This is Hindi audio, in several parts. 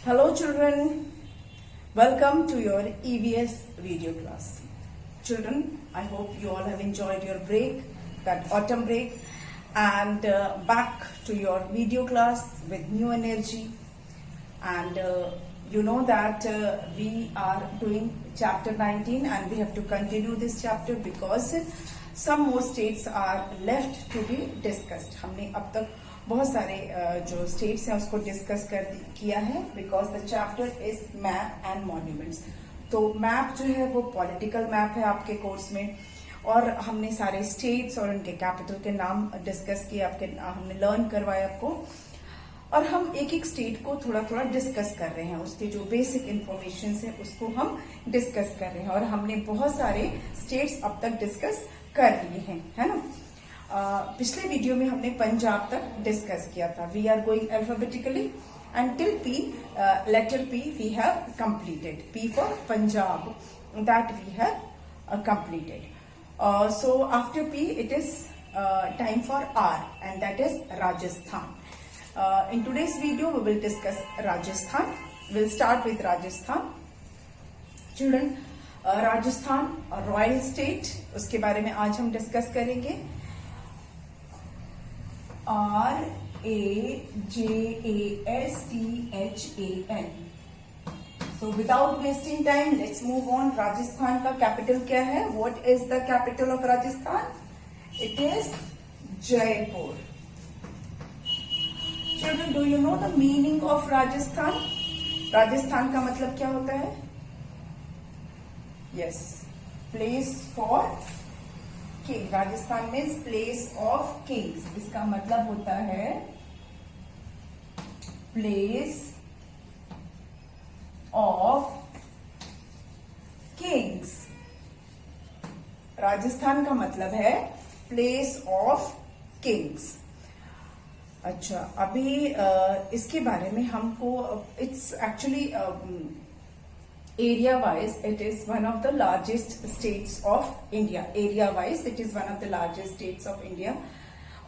Hello children, welcome to your EVS video class. Children, I hope you all have enjoyed your break, that autumn break, and back to your video class with new energy. And you know that we are doing chapter 19 and we have to continue this chapter because some more states are left to be discussed. हमने अब तक बहुत सारे जो स्टेट्स हैं उसको डिस्कस किया है because the chapter is map and monuments. तो मैप जो है वो पॉलिटिकल मैप है आपके कोर्स में, और हमने सारे स्टेट्स और उनके कैपिटल के नाम डिस्कस किए, हमने लर्न करवाया आपको, और हम एक एक स्टेट को थोड़ा थोड़ा डिस्कस कर रहे हैं. उसके जो बेसिक इंफॉर्मेशन है उसको हम डिस्कस कर रहे हैं, और हमने बहुत सारे स्टेट्स अब तक डिस्कस कर लिए हैं, है ना. पिछले वीडियो में हमने पंजाब तक डिस्कस किया था. We are going alphabetically and till P, letter P we have completed. P for Punjab, that we have completed. So after P it is time for R, and that is Rajasthan. In today's video we will discuss Rajasthan. We'll start with Rajasthan. Children, Rajasthan royal state, उसके बारे में आज हम डिस्कस करेंगे. RAJASTHAN. So without wasting time, let's move on. Rajasthan का कैपिटल क्या है? What is the capital of Rajasthan? It is Jaipur. Children, do you know the meaning of Rajasthan? Rajasthan का मतलब क्या होता है? Yes, place for king. Rajasthan means place of Kings. इसका मतलब होता है प्लेस ऑफ किंग्स. राजस्थान का मतलब है प्लेस ऑफ किंग्स. अच्छा, अभी इसके बारे में हमको, it's actually area wise it is one of the largest states of India. area wise it is one of the largest states of India.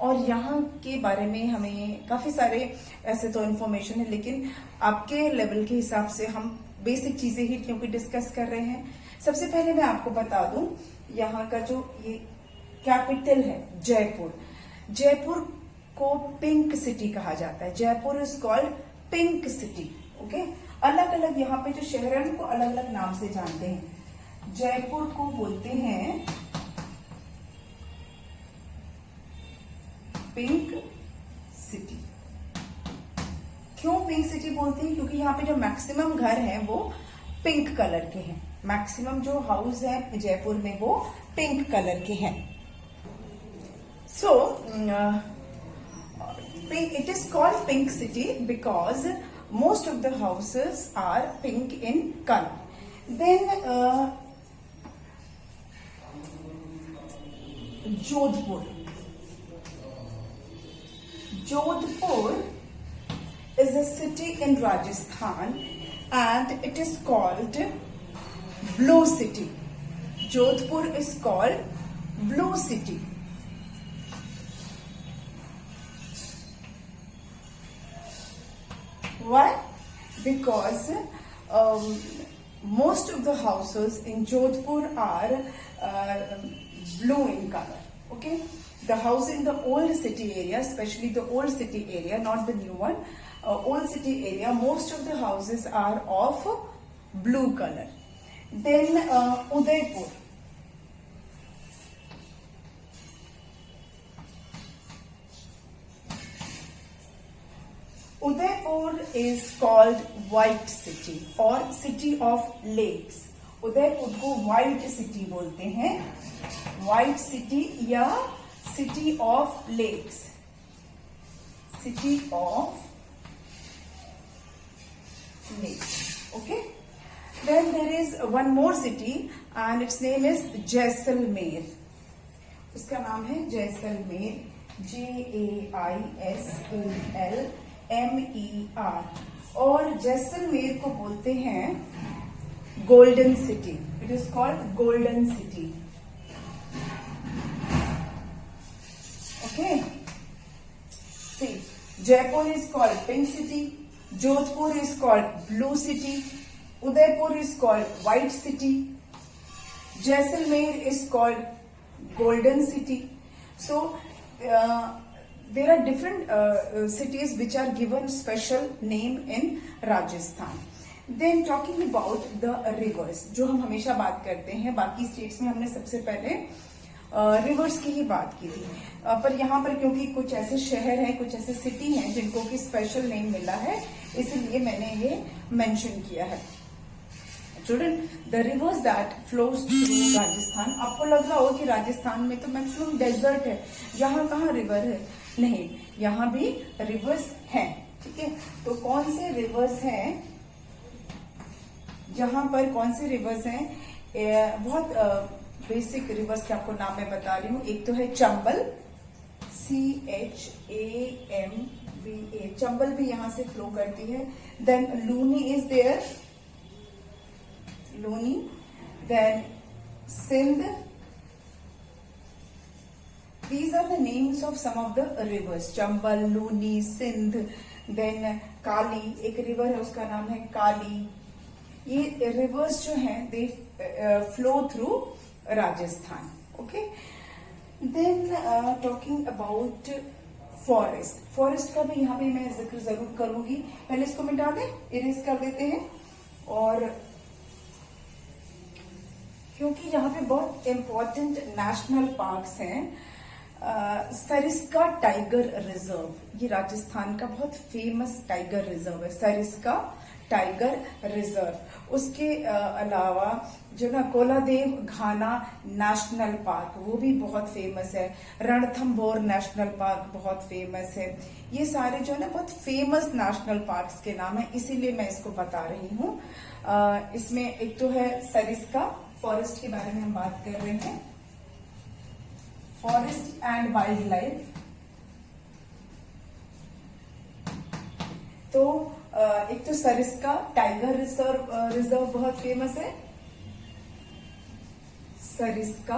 और यहाँ के बारे में हमें काफी सारे ऐसे तो इन्फॉर्मेशन है, लेकिन आपके लेवल के हिसाब से हम बेसिक चीजें ही क्योंकि डिस्कस कर रहे हैं. सबसे पहले मैं आपको बता दूं, यहाँ का जो ये कैपिटल है जयपुर, जयपुर को पिंक सिटी कहा जाता है. Jaipur is called pink city. Okay, अलग अलग यहाँ पे जो शहर है उनको अलग अलग नाम से जानते हैं. जयपुर को बोलते हैं पिंक सिटी. क्यों पिंक सिटी बोलते हैं? क्योंकि यहाँ पे जो मैक्सिमम घर हैं वो पिंक कलर के हैं. मैक्सिमम जो हाउस है जयपुर में वो पिंक कलर के हैं. So it is called pink city because most of the houses are pink in color. Then Jodhpur. Jodhpur is a city in Rajasthan and it is called Blue City. Jodhpur is called Blue City. Why? Because most of the houses in Jodhpur are blue in color. Okay, the house in the old city area, especially the old city area, not the new one, old city area, most of the houses are of blue color. Then Udaipur. Udaipur is called White City or City of Lakes. Udaipur को व्हाइट सिटी बोलते हैं, व्हाइट सिटी या city of lakes. City of lakes. Okay, then there is one more city and its name is Jaisalmer. उसका नाम है जैसलमेर. JAISALMER. और जैसलमेर को बोलते हैं golden city. It is called golden city. Okay, see, Jaipur is called Pink City, Jodhpur is called Blue City. Udaipur is called White City. Jaisalmer is called Golden City. So there are different cities which are given special name in Rajasthan. Then talking about the rivers, जो हम हमेशा बात करते हैं, बाकी स्टेट्स में हमने सबसे पहले रिवर्स की ही बात की थी, पर यहाँ पर क्योंकि कुछ ऐसे शहर हैं, कुछ ऐसे सिटी हैं जिनको कि स्पेशल नेम मिला है, इसलिए मैंने ये मेंशन किया है. Student, the reverse that flows through Rajasthan. आपको लग रहा हो कि राजस्थान में तो मैक्सिमम डेजर्ट है, यहाँ कहाँ रिवर है? नहीं, यहाँ भी रिवर्स हैं. ठीक है, तो कौन से रिवर्स हैं, जहां पर कौन से रिवर्स हैं? बहुत बेसिक रिवर्स के आपको नाम मैं बता रही हूँ. एक तो है चंबल, CHAMBA, चंबल भी यहां से फ्लो करती है. Then Luni is there, Luni. Then Sindh. These are the names of some of the rivers. Chambal, Luni, Sindh. Then Kali, एक रिवर है उसका नाम है काली. ये रिवर्स जो हैं they flow through Rajasthan. Okay, then talking about forest. Forest का भी यहाँ पे मैं जिक्र जरूर करूंगी. पहले इसको मिटा दें, इरेज कर देते हैं. और क्योंकि यहाँ पे बहुत इंपॉर्टेंट नेशनल पार्क्स हैं. सरिस्का टाइगर रिजर्व, ये राजस्थान का बहुत फेमस टाइगर रिजर्व है, सरिस्का टाइगर रिजर्व. उसके अलावा जो ना कोलादेव घाना नेशनल पार्क, वो भी बहुत फेमस है. रणथंभौर नेशनल पार्क बहुत फेमस है. ये सारे जो है ना बहुत फेमस नेशनल पार्क्स के नाम है, इसीलिए मैं इसको बता रही हूँ. इसमें एक तो है सरिस्का, फॉरेस्ट के बारे में हम बात कर रहे हैं. Forest and wild life. तो एक तो सरिस्का टाइगर रिजर्व बहुत फेमस है. Sariska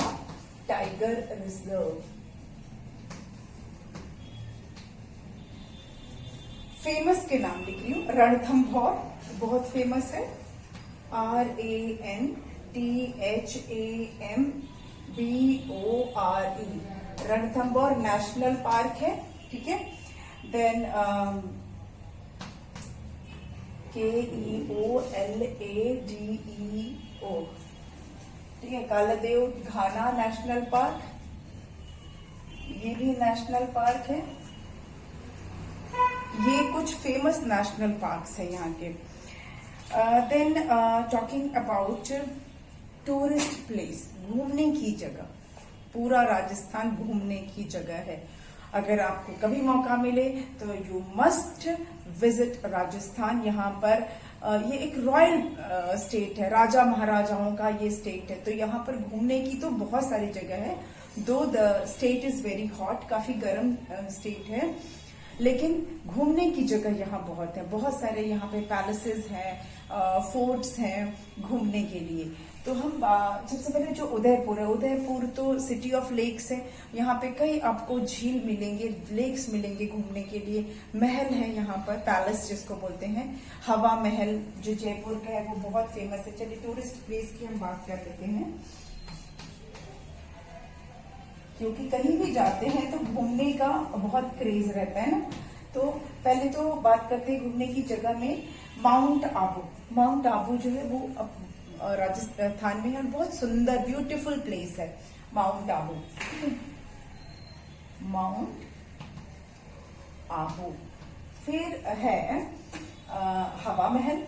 tiger reserve. फेमस के नाम लिख रही हूं. रणथंभौर बहुत फेमस है, RANTHAMBORE. रणथंभौर नेशनल पार्क है. ठीक है. Then KEOLADEO. ठीक है. कालादेव घाना नेशनल पार्क, ये भी नेशनल पार्क है. ये कुछ फेमस नेशनल पार्क्स है यहाँ के. Then talking about tourist place, घूमने की जगह. पूरा राजस्थान घूमने की जगह है. अगर आपको कभी मौका मिले तो यू मस्ट विजिट राजस्थान. यहाँ पर ये एक रॉयल स्टेट है, राजा महाराजाओं का ये स्टेट है. तो यहाँ पर घूमने की तो बहुत सारी जगह है. दो the state is very hot, काफी गर्म स्टेट है, लेकिन घूमने की जगह यहाँ बहुत है. बहुत सारे यहाँ पे पैलेसेस हैं, फोर्ट्स हैं घूमने के लिए. तो हम सबसे पहले जो उदयपुर है, उदयपुर तो सिटी ऑफ लेक्स है. यहाँ पे कई आपको झील मिलेंगे, लेक्स मिलेंगे घूमने के लिए. महल है यहाँ पर, पैलेस जिसको बोलते हैं. हवा महल जो जयपुर का है वो बहुत फेमस है. चलिए टूरिस्ट प्लेस की हम बात कर लेते हैं, क्योंकि कहीं भी जाते हैं तो घूमने का बहुत क्रेज रहता है ना. तो पहले तो बात करते हैं घूमने की जगह में माउंट आबू. माउंट आबू जो है वो राजस्थान में है, बहुत सुंदर ब्यूटीफुल प्लेस है माउंट आबू. माउंट आबू. फिर है हवा महल.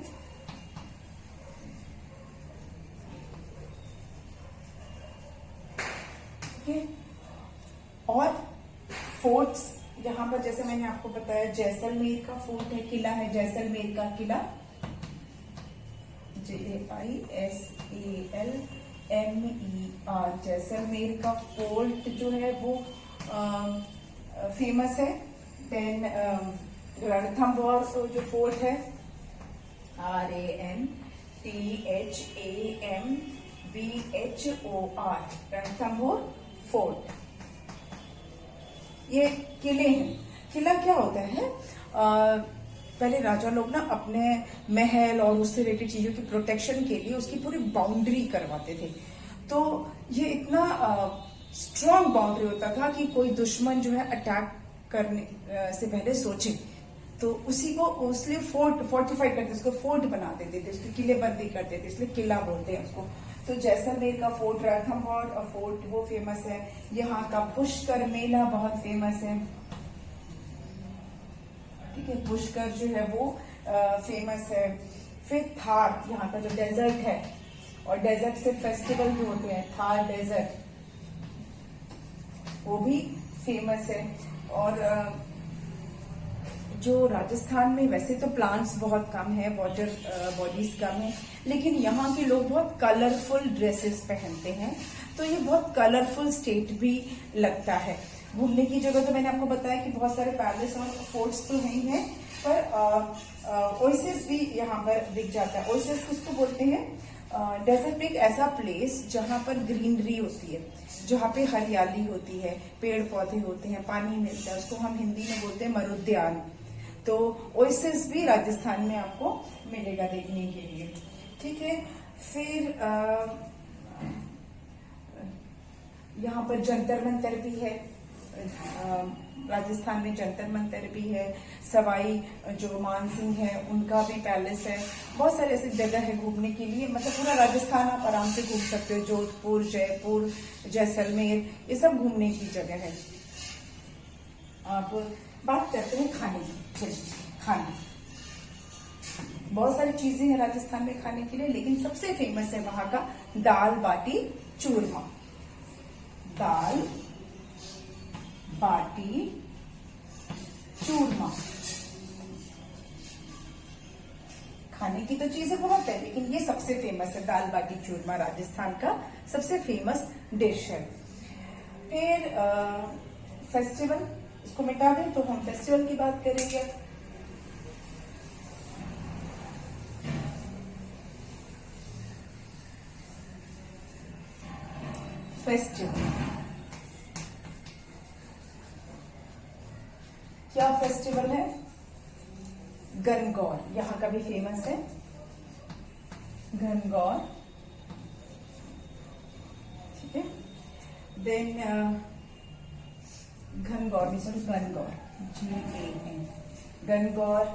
और फोर्ट्स यहाँ पर जैसे मैंने आपको बताया, जैसलमेर का फोर्ट है, किला है जैसलमेर का किला, JAISALMER. जैसलमेर का फोर्ट जो है वो फेमस है. देन रणथंभौर जो फोर्ट है, RANTHAMBHOR, रणथंभौर फोर्ट. ये किले हैं. किला क्या होता है? पहले राजा लोग ना अपने महल और उससे रिलेटेड चीजों की प्रोटेक्शन के लिए उसकी पूरी बाउंड्री करवाते थे। तो ये इतना स्ट्रॉन्ग बाउंड्री होता था कि कोई दुश्मन जो है अटैक करने से पहले सोचे। तो उसी को इसलिए फोर्टिफाइड करते, उसको फोर्ट बना देते थे, उसकी किलेबंदी करते थे, इसलिए किला बोलते हैं उसको। तो जैसलमेर का फोर्ट, रणथंभौर फोर्ट वो फेमस है। यहाँ का पुष्कर मेला बहुत फेमस है, ठीक है, पुष्कर जो है वो फेमस है। फिर थार, यहाँ का जो डेजर्ट है, और डेजर्ट से फेस्टिवल भी होते हैं, थार डेजर्ट वो भी फेमस है। और जो राजस्थान में वैसे तो प्लांट्स बहुत कम है, वाटर बॉडीज कम है, लेकिन यहाँ के लोग बहुत कलरफुल ड्रेसेस पहनते हैं, तो ये बहुत कलरफुल स्टेट भी लगता है। घूमने की जगह तो मैंने आपको बताया कि बहुत सारे पैलेस और फोर्ट्स तो नहीं है, पर ओएसिस भी यहाँ पर दिख जाता है। ओएसिस किसको बोलते हैं? डेजर्ट में एक ऐसा प्लेस जहाँ पर ग्रीनरी होती है, जहाँ पे हरियाली होती है, पेड़ पौधे होते हैं, पानी मिलता है, उसको हम हिंदी में बोलते हैं मरुद्यान। तो ओएसिस भी राजस्थान में आपको मिलेगा देखने के लिए, ठीक है। फिर यहाँ पर जंतर मंतर भी है, राजस्थान में जंतर मंतर भी है। सवाई जो मानसिंह है उनका भी पैलेस है। बहुत सारे ऐसी जगह है घूमने के लिए, मतलब पूरा राजस्थान आप आराम से घूम सकते हो। जोधपुर, जयपुर, जैसलमेर, ये सब घूमने की जगह है। आप बात करते हैं खाने की। चलिए, खाना, बहुत सारी चीजें हैं राजस्थान में खाने के लिए, लेकिन सबसे फेमस है वहां का दाल बाटी चूरमा। दाल बाटी चूरमा, खाने की तो चीजें बहुत है, लेकिन ये सबसे फेमस है। दाल बाटी चूरमा राजस्थान का सबसे फेमस डिश है। फिर फेस्टिवल, इसको मिटा दें तो हम फेस्टिवल की बात करेंगे। फेस्टिवल, क्या फेस्टिवल है? गणगौर, यहाँ का भी फेमस है गणगौर, ठीक है। देन गणगौर, गणगौर,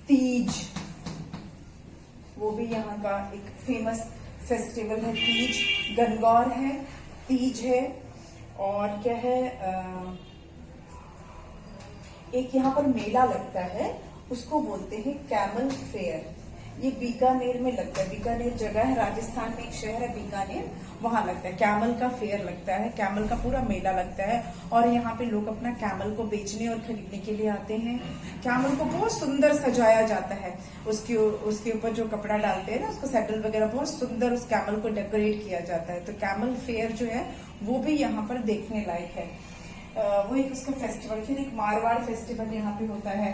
तीज, वो भी यहाँ का एक फेमस फेस्टिवल है। तीज, गणगौर है, तीज है, और क्या है, एक यहाँ पर मेला लगता है, उसको बोलते हैं कैमल फेयर। ये बीकानेर में लगता है, बीकानेर जगह है, राजस्थान में एक शहर है बीकानेर, वहां लगता है, कैमल का फेयर लगता है, कैमल का पूरा मेला लगता है। और यहाँ पे लोग अपना कैमल को बेचने और खरीदने के लिए आते हैं। कैमल को बहुत सुंदर सजाया जाता है, उसके ऊपर जो कपड़ा डालते हैं ना, उसको सैडल वगैरह, बहुत सुंदर उस कैमल को डेकोरेट किया जाता है। तो कैमल फेयर जो है वो भी यहाँ पर देखने लायक है। वो एक उसका फेस्टिवल। फिर एक मारवाड़ फेस्टिवल यहाँ पे होता है।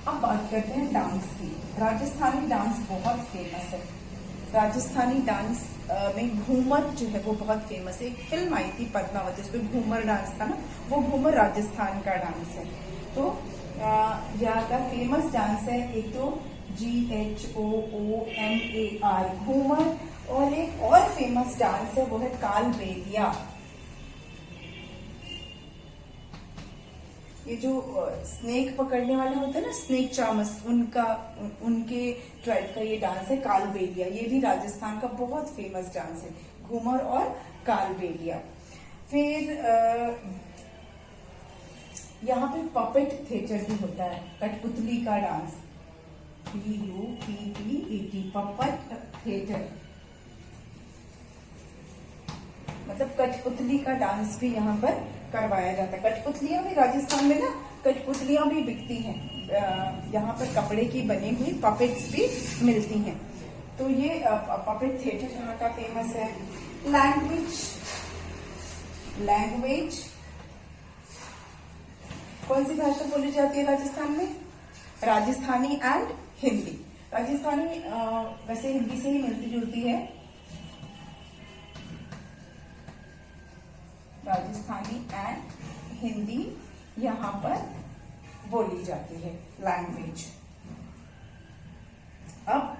अब बात करते हैं डांस की। राजस्थानी डांस बहुत फेमस है। राजस्थानी डांस में घूमर जो है वो बहुत फेमस है। एक फिल्म आई थी पद्मावती, उसमें घूमर डांस था ना, वो घूमर राजस्थान का डांस है। तो यहाँ का फेमस डांस है, एक तो GHOOMAR घूमर, और एक और फेमस डांस है वो है कालबेलिया। ये जो स्नेक पकड़ने वाले होते हैं ना, स्नेक चामस, उनके ट्राइब का ये डांस है कालबेलिया। ये भी राजस्थान का बहुत फेमस डांस है, घूमर और कालबेलिया। फिर यहाँ पे पपेट थिएटर भी होता है, कठपुतली का डांस, PUPPET, पपेट थिएटर, मतलब कठपुतली का डांस भी यहाँ पर करवाया जाता है। कठपुतलियां भी राजस्थान में ना, कठपुतलियां भी बिकती हैं, यहाँ पर कपड़े की बनी हुई पपेट्स भी मिलती हैं। तो ये पपेट थिएटर यहाँ का फेमस है। लैंग्वेज, कौन सी भाषा बोली जाती है राजस्थान में? राजस्थानी एंड हिंदी। राजस्थानी वैसे हिंदी से ही मिलती जुलती है, राजस्थानी एंड हिंदी यहाँ पर बोली जाती है लैंग्वेज। अब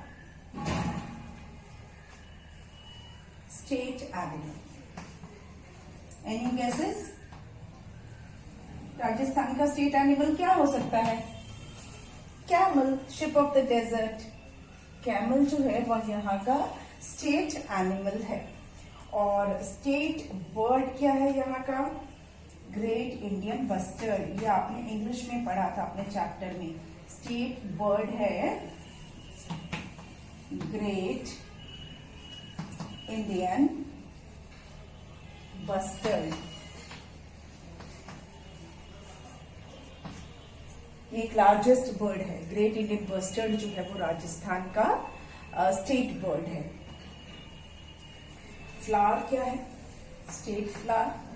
state animal, any guesses? Rajasthan का स्टेट एनिमल क्या हो सकता है? Camel, ship of the desert. Camel जो है वह यहाँ का स्टेट एनिमल है। और स्टेट बर्ड क्या है यहाँ का? Great Indian bustard. ये आपने इंग्लिश में पढ़ा था अपने चैप्टर में। स्टेट बर्ड है ग्रेट इंडियन बस्टर्ड। ये एक लार्जेस्ट बर्ड है। ग्रेट इंडियन बस्टर्ड जो है वो राजस्थान का स्टेट बर्ड है। फ्लावर क्या है? स्टेट फ्लावर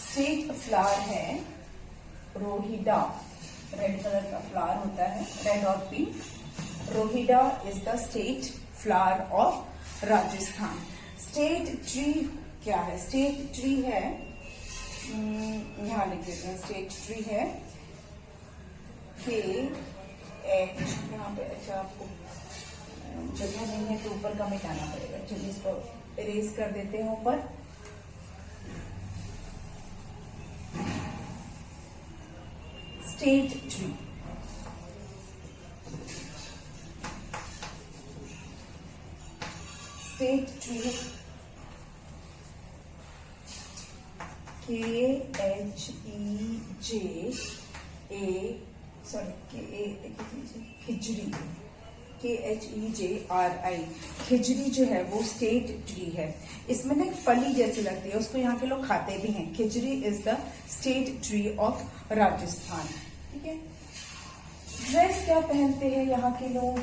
स्टेट फ्लावर है रोहिडा। रेड कलर का फ्लावर होता है, रेड और pink. Rohida is the state flower of Rajasthan. State tree क्या है? स्टेट ट्री है, यहां लिख देते हैं, स्टेट ट्री है KH। यहाँ पे अच्छा आपको जगह नहीं है तो ऊपर का मिटाना पड़ेगा। चलिए इसको इरेज कर देते हैं ऊपर। State tree, state tree Khijri, KHEJRI। Khijri जो है वो स्टेट ट्री है। इसमें ना एक फली जैसी लगती है, उसको यहाँ के लोग खाते भी हैं। Khijri is the state tree of Rajasthan. ठीक है। ड्रेस क्या पहनते हैं यहाँ के लोग?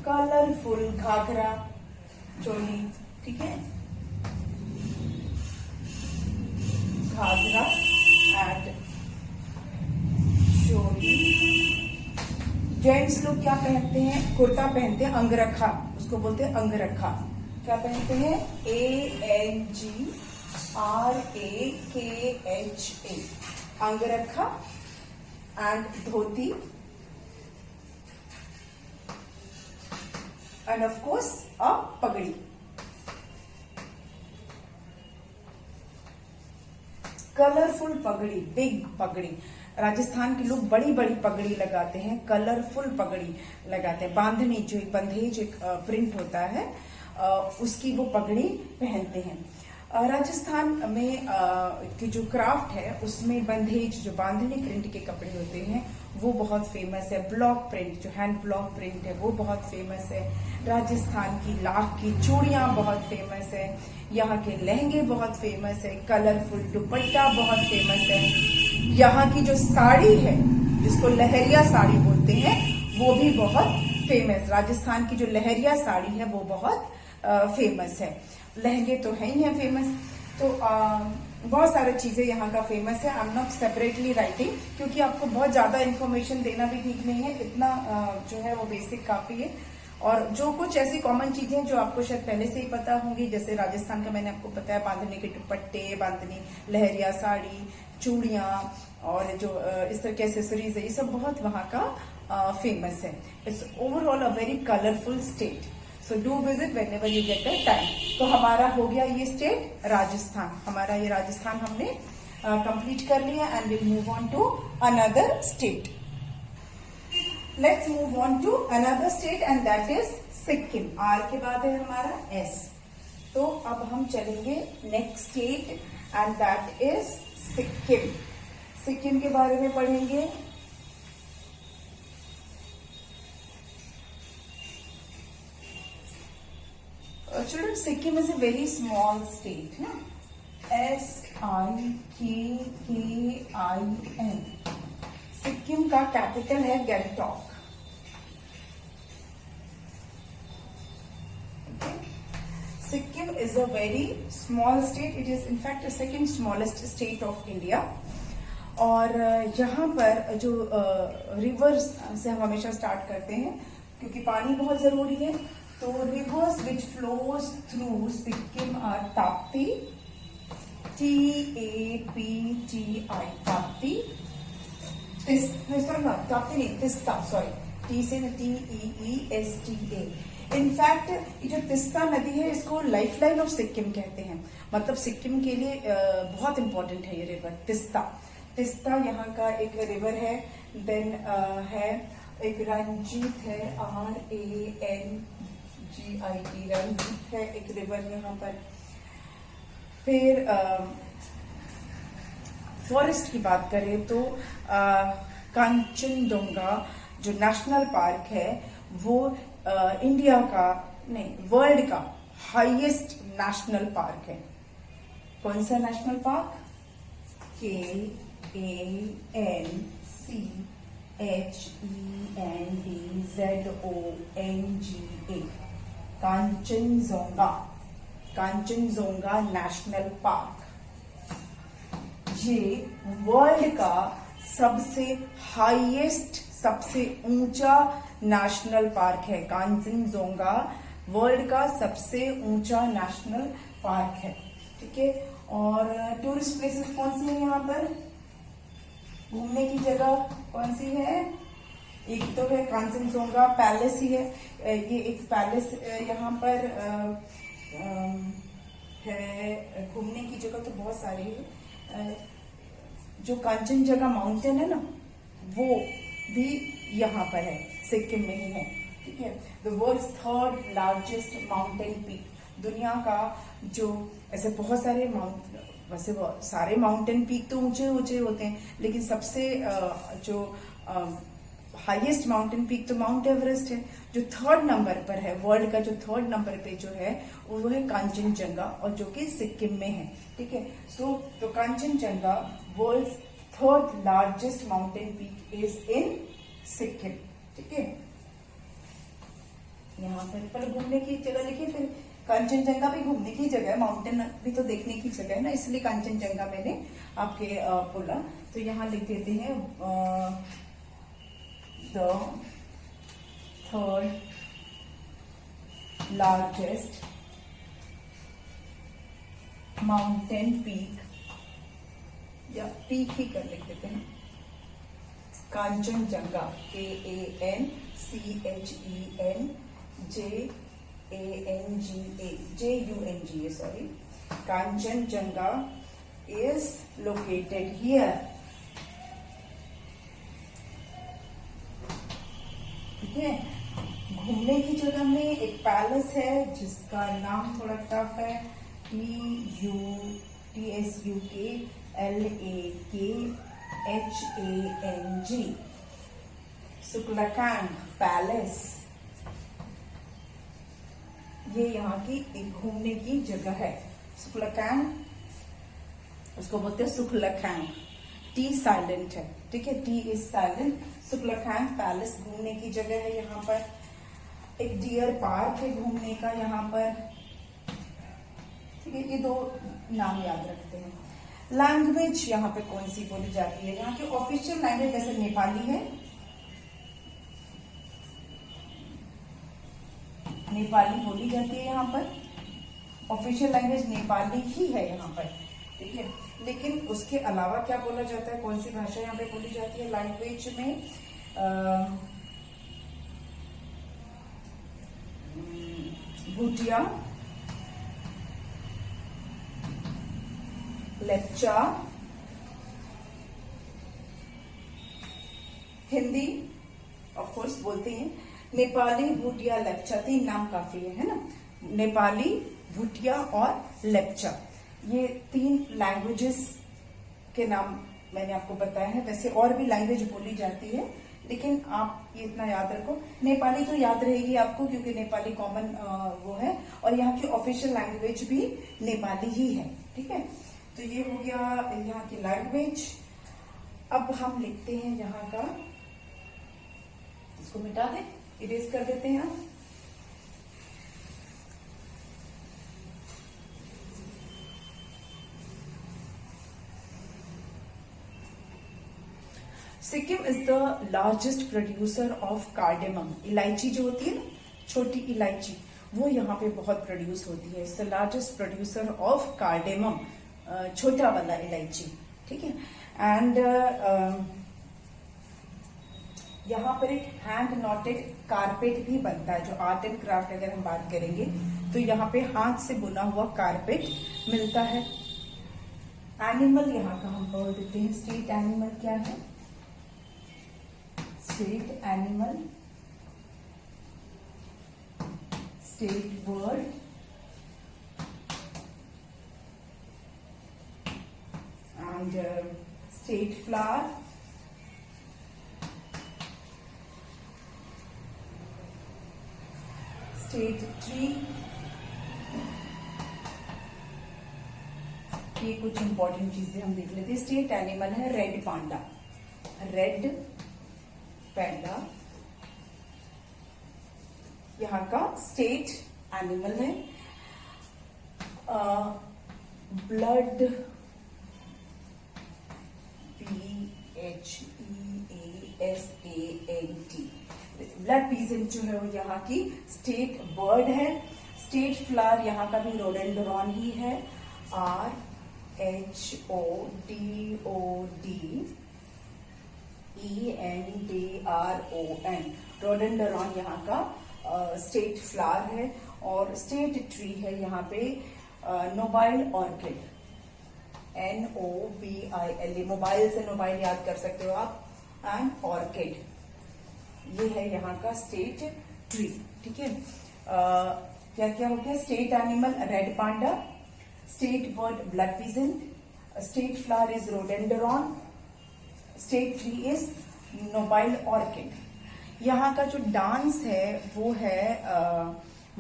कलरफुल घाघरा चोली। ठीक है, घाघरा एंड चोली। जेंट्स लोग क्या पहनते हैं? कुर्ता पहनते हैं, अंगरखा, उसको बोलते हैं अंगरखा। क्या पहनते हैं? ANGRAKHA, angrakha and dhoti and of course a pagdi. Colourful पगड़ी, बिग पगड़ी। राजस्थान के लोग बड़ी बड़ी पगड़ी लगाते हैं, कलरफुल पगड़ी लगाते हैं। बांधनी जो एक बंधेज एक प्रिंट होता है, उसकी वो पगड़ी पहनते हैं। राजस्थान में की जो क्राफ्ट है उसमें बंधेज, जो बांधनी प्रिंट के कपड़े होते हैं वो बहुत फेमस है। ब्लॉक प्रिंट, जो हैंड ब्लॉक प्रिंट है वो बहुत फेमस है। राजस्थान की लाख की चूड़ियां बहुत फेमस है। यहाँ के लहंगे बहुत फेमस है। कलरफुल दुपट्टा बहुत फेमस है। यहाँ की जो साड़ी है जिसको लहरिया साड़ी बोलते हैं वो भी बहुत फेमस। राजस्थान की जो लहरिया साड़ी है वो बहुत फेमस है। लहंगे तो है ही है फेमस। तो बहुत सारी चीजें यहाँ का फेमस है। I am not separately writing क्योंकि आपको बहुत ज्यादा इन्फॉर्मेशन देना भी ठीक नहीं है। इतना जो है वो बेसिक काफी है। और जो कुछ ऐसी कॉमन चीजें जो आपको शायद पहले से ही पता होंगी, जैसे राजस्थान का मैंने आपको बताया, बांधनी के दुपट्टे, बांधनी लहरिया साड़ी, चूड़ियां और जो इस तरह के एक्सेसरीज है, ये सब बहुत वहाँ का फेमस है। It's overall a very colourful state. So do visit when ever you get the time. तो हमारा हो गया ये स्टेट राजस्थान। हमारा ये राजस्थान हमने कंप्लीट कर लिया and will move on to another state. Let's move on to another state and that is Sikkim. R के बाद है हमारा एस। तो अब हम चलेंगे next state and that is Sikkim. Sikkim के बारे में पढ़ेंगे। Children, Sikkim is a very small state. SIKKIM। Sikkim का कैपिटल है Gangtok. Sikkim is a very small state. It is in fact second smallest state of India. और यहाँ पर जो रिवर्स से हम हमेशा स्टार्ट करते हैं, क्योंकि पानी बहुत जरूरी है। तो rivers which flows through Sikkim are Tapti, TAPTI, Tapti, Tapti नहीं, तिस्ता, सॉरी, टी से TEESTA। इनफैक्ट ये जो तिस्ता नदी है इसको लाइफलाइन ऑफ सिक्किम कहते हैं, मतलब सिक्किम के लिए बहुत इंपॉर्टेंट है ये रिवर तिस्ता। तिस्ता यहाँ का एक रिवर है। देन है एक रंजीत है, RANGIT, रंजीत है एक रिवर यहाँ पर। फिर फॉरेस्ट की बात करें तो कांचनजोंगा जो नेशनल पार्क है वो इंडिया का नहीं, वर्ल्ड का हाईएस्ट नेशनल पार्क है। कौन सा national park? KANCHENDZONGA, Kanchenjunga, Kanchenjunga national park. ये वर्ल्ड का सबसे हाईएस्ट, सबसे ऊंचा नेशनल पार्क है। कांचनजोंगा वर्ल्ड का सबसे ऊंचा नेशनल पार्क है, ठीक है। और टूरिस्ट प्लेसेस कौन सी है यहाँ पर? घूमने की जगह कौन सी है? एक तो है कांचनजोंगा पैलेस ही है। ये एक पैलेस यहाँ पर है। घूमने की जगह तो बहुत सारी है। जो कांचनजंगा माउंटेन है ना, वो भी यहाँ पर है, सिक्किम में ही है, ठीक है। The world's third largest mountain peak, दुनिया का जो ऐसे बहुत सारे वैसे सारे माउंटेन पीक तो ऊंचे ऊंचे होते हैं, लेकिन सबसे जो हाईएस्ट माउंटेन पीक तो माउंट एवरेस्ट है, जो थर्ड नंबर पर है। वर्ल्ड का जो थर्ड नंबर पे जो है वो है कांचनजंगा, और जो कि सिक्किम में है, ठीक है। तो Kanchenjunga world's third largest mountain peak is in Sikkim, ठीक है। यहाँ पर घूमने की जगह लिखी, फिर कांचनजंगा भी घूमने की जगह है, माउंटेन भी तो देखने की जगह है ना, इसलिए कांचनजंगा मैंने आपके बोला। तो यहाँ लिख देते हैं the third largest mountain peak, या पीक ही कर लिख देते हैं, Kanchenjunga, KANCHENJUNGA, sorry, Kanchenjunga is located here, ठीक है। घूमने की जगह में एक पैलेस है जिसका नाम थोड़ा टफ है, TSUKLAKHANG, सुक्लाकांग पैलेस। ये यहाँ की एक घूमने की जगह है, सुक्लाकांग, उसको बोलते हैं सुक्लाकांग, टी साइलेंट है, ठीक है, टी इज साइलेंट। सुक्लाकांग पैलेस घूमने की जगह है यहाँ पर। एक डियर पार्क है घूमने का यहाँ पर, ठीक है। ये दो नाम याद रखते हैं। लैंग्वेज यहाँ पे कौन सी बोली जाती है? यहाँ की ऑफिशियल लैंग्वेज जैसे नेपाली है, नेपाली बोली जाती है यहाँ पर, ऑफिशियल लैंग्वेज नेपाली ही है यहाँ पर, ठीक है। लेकिन उसके अलावा क्या बोला जाता है, कौन सी भाषा यहाँ पे बोली जाती है लैंग्वेज में? भूटिया, लेप्चा, हिंदी ऑफ कोर्स बोलते हैं, नेपाली, भूटिया, लेप्चा, तीन नाम काफी है ना, नेपाली, भूटिया और लेप्चा, ये तीन लैंग्वेजेस के नाम मैंने आपको बताया है। वैसे और भी लैंग्वेज बोली जाती है, लेकिन आप ये इतना याद रखो, नेपाली तो याद रहेगी आपको क्योंकि नेपाली कॉमन वो है, और यहाँ की ऑफिशियल लैंग्वेज भी नेपाली ही है, ठीक है। तो ये हो गया यहाँ की लैंग्वेज। अब हम लिखते हैं यहाँ का, इसको मिटा दें, इरेज कर देते हैं हम। Sikkim is the largest producer of cardamom. इलायची जो होती है ना, छोटी इलायची, वो यहाँ पे बहुत प्रोड्यूस होती है। It's the largest producer of cardamom, छोटा वाला इलायची, ठीक है। एंड यहाँ पर एक हैंड नॉटेड कारपेट भी बनता है। जो आर्ट एंड क्राफ्ट अगर हम बात करेंगे तो यहाँ पे हाथ से बुना हुआ कारपेट मिलता है। एनिमल यहाँ का हम बोल देते हैं, स्टेट एनिमल क्या है? State animal, state bird, and state flower, state tree. ये कुछ इंपॉर्टेंट चीजें हम देख लेते हैं। स्टेट एनिमल है रेड पांडा, रेड पैंडा यहाँ का स्टेट एनिमल है। ब्लड, PHEASANT, ब्लड पीजेंट जो है वो यहाँ की स्टेट बर्ड है। स्टेट फ्लावर यहाँ का भी रोडेंड्रॉन ही है, RHODODENDRON, रोडेंड्रॉन यहाँ का स्टेट फ्लावर है। और स्टेट ट्री है यहाँ पे नोबाइल ऑर्किड, NOBILE, मोबाइल से नोबाइल याद कर सकते हो आप, एंड ऑर्किड, ये है यहाँ का स्टेट ट्री, ठीक है। क्या क्या हो गया? State animal red panda, state bird blood pheasant, state flower is rhododendron, state tree is noble orchid. यहाँ का जो डांस है वो है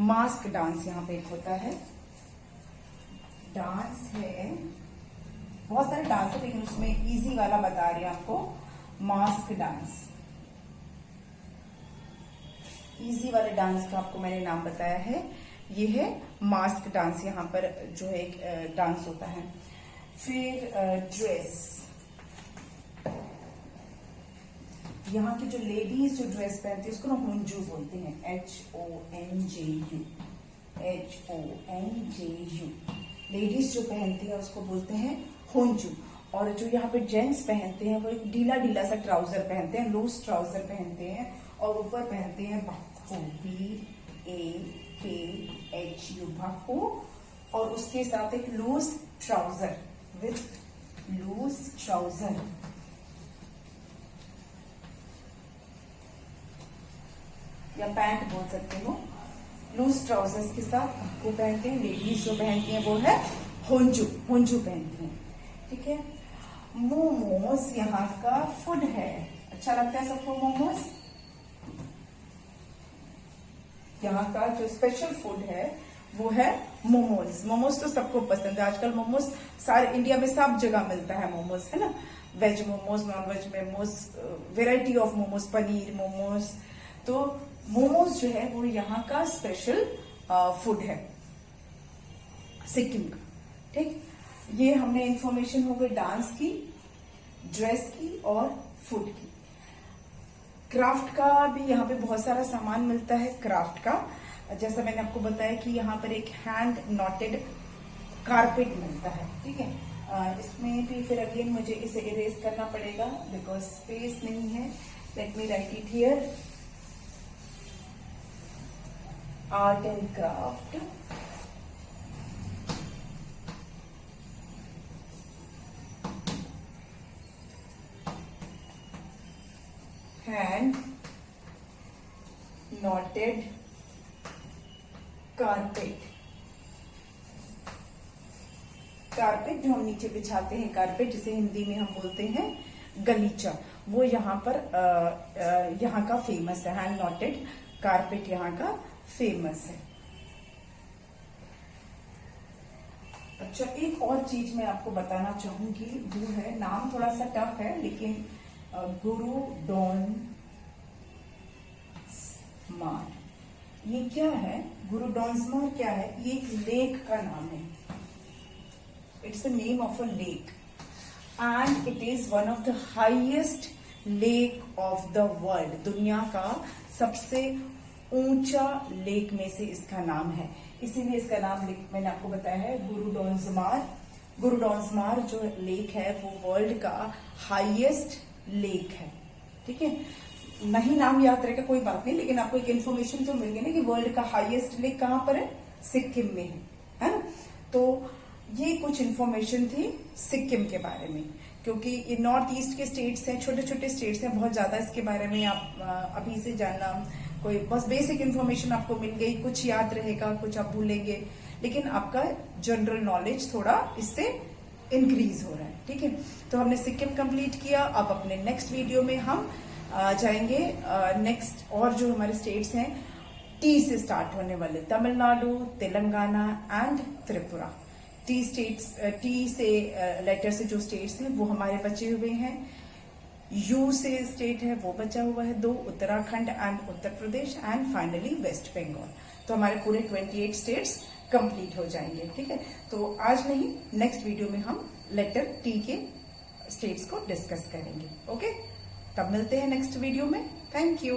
मास्क डांस। यहाँ पे एक होता है डांस है, बहुत सारे डांस है लेकिन उसमें इजी वाला बता रही हूं आपको, मास्क डांस। इजी वाले डांस का आपको मैंने नाम बताया है, ये है मास्क डांस। यहाँ पर जो है एक डांस होता है। फिर ड्रेस, यहाँ की जो लेडीज जो ड्रेस पहनती है उसको ना होंजू बोलते हैं, HONJU। लेडीज जो पहनती है उसको बोलते हैं होंजू। और जो यहाँ पे जेंट्स पहनते हैं वो एक ढीला ढीला सा ट्राउजर पहनते हैं, लूज ट्राउजर पहनते हैं, और ऊपर पहनते हैं भाकू, BAKHU, भाकू, और उसके साथ एक loose trouser, with loose trouser. या पैंट बोल सकते हो। लूज ट्राउजर्स के साथ भाकू पहनते हैं। लेडीज जो पहनती हैं वो है होंजू, होंजू पहनती हैं, ठीक है। मोमोज यहाँ का फूड है। अच्छा लगता है सबको मोमोज? यहाँ का जो स्पेशल फूड है वो है मोमोज। मोमोज तो सबको पसंद है। आजकल मोमोज सारे इंडिया में सब जगह मिलता है मोमोज, है ना। Veg momos, non veg momos, variety of momos, paneer momos. तो मोमोज जो है वो यहाँ का स्पेशल फूड है सिक्किम का, ठीक। ये हमने इंफॉर्मेशन हो गई डांस की, ड्रेस की और फूड की। क्राफ्ट का भी यहाँ पे बहुत सारा सामान मिलता है। क्राफ्ट का जैसा मैंने आपको बताया कि यहाँ पर एक हैंड नॉटेड कारपेट मिलता है, ठीक है। इसमें भी फिर अगेन मुझे इसे इरेज करना पड़ेगा बिकॉज स्पेस नहीं है। Let me right it here, art and craft, hand noted carpet. Carpet जो हम नीचे बिछाते हैं, कारपेट जिसे हिंदी में हम बोलते हैं गलीचा, वो यहाँ पर यहाँ का फेमस है। हैंड नॉटेड कारपेट यहाँ का फेमस है। अच्छा, एक और चीज मैं आपको बताना चाहूंगी, वो है, नाम थोड़ा सा टफ है लेकिन गुरु डॉन स्मार। ये क्या है? गुरु डॉन स्मार क्या है? ये एक लेक का नाम है। It's the name of a lake and it is one of the highest lake of the world, दुनिया का सबसे ऊंचा लेक में से इसका नाम है। इसीलिए इसका नाम मैंने आपको बताया है गुरुडोंजमार। गुरुडोंजमार जो लेक है वो वर्ल्ड का हाईएस्ट लेक है। ठीक है, नहीं नाम याद रहेगा कोई बात नहीं, लेकिन आपको एक इन्फॉर्मेशन तो मिल गई ना कि वर्ल्ड का हाईएस्ट लेक कहां पर है, सिक्किम में है ना। तो ये कुछ इन्फॉर्मेशन थी सिक्किम के बारे में, क्योंकि ये नॉर्थ ईस्ट के स्टेट्स हैं, छोटे छोटे स्टेट्स हैं, बहुत ज्यादा इसके बारे में आप अभी से जानना, कोई बस बेसिक इन्फॉर्मेशन आपको मिल गई, कुछ याद रहेगा, कुछ आप भूलेंगे, लेकिन आपका जनरल नॉलेज थोड़ा इससे इंक्रीज हो रहा है। ठीक है, तो हमने सिक्किम कंप्लीट किया। अब अपने नेक्स्ट वीडियो में हम जाएंगे नेक्स्ट और जो हमारे स्टेट्स हैं टी से स्टार्ट होने वाले, तमिलनाडु, तेलंगाना एंड त्रिपुरा। टी से लेटर से जो स्टेट्स हैं वो हमारे बचे हुए हैं। यू से स्टेट है वो बचा हुआ है 2, Uttarakhand and Uttar Pradesh, and finally West Bengal. तो हमारे पूरे 28 स्टेट्स कंप्लीट हो जाएंगे। ठीक है, तो आज नहीं, नेक्स्ट वीडियो में हम लेटर टी के स्टेट्स को डिस्कस करेंगे। ओके, तब मिलते हैं नेक्स्ट वीडियो में। Thank you.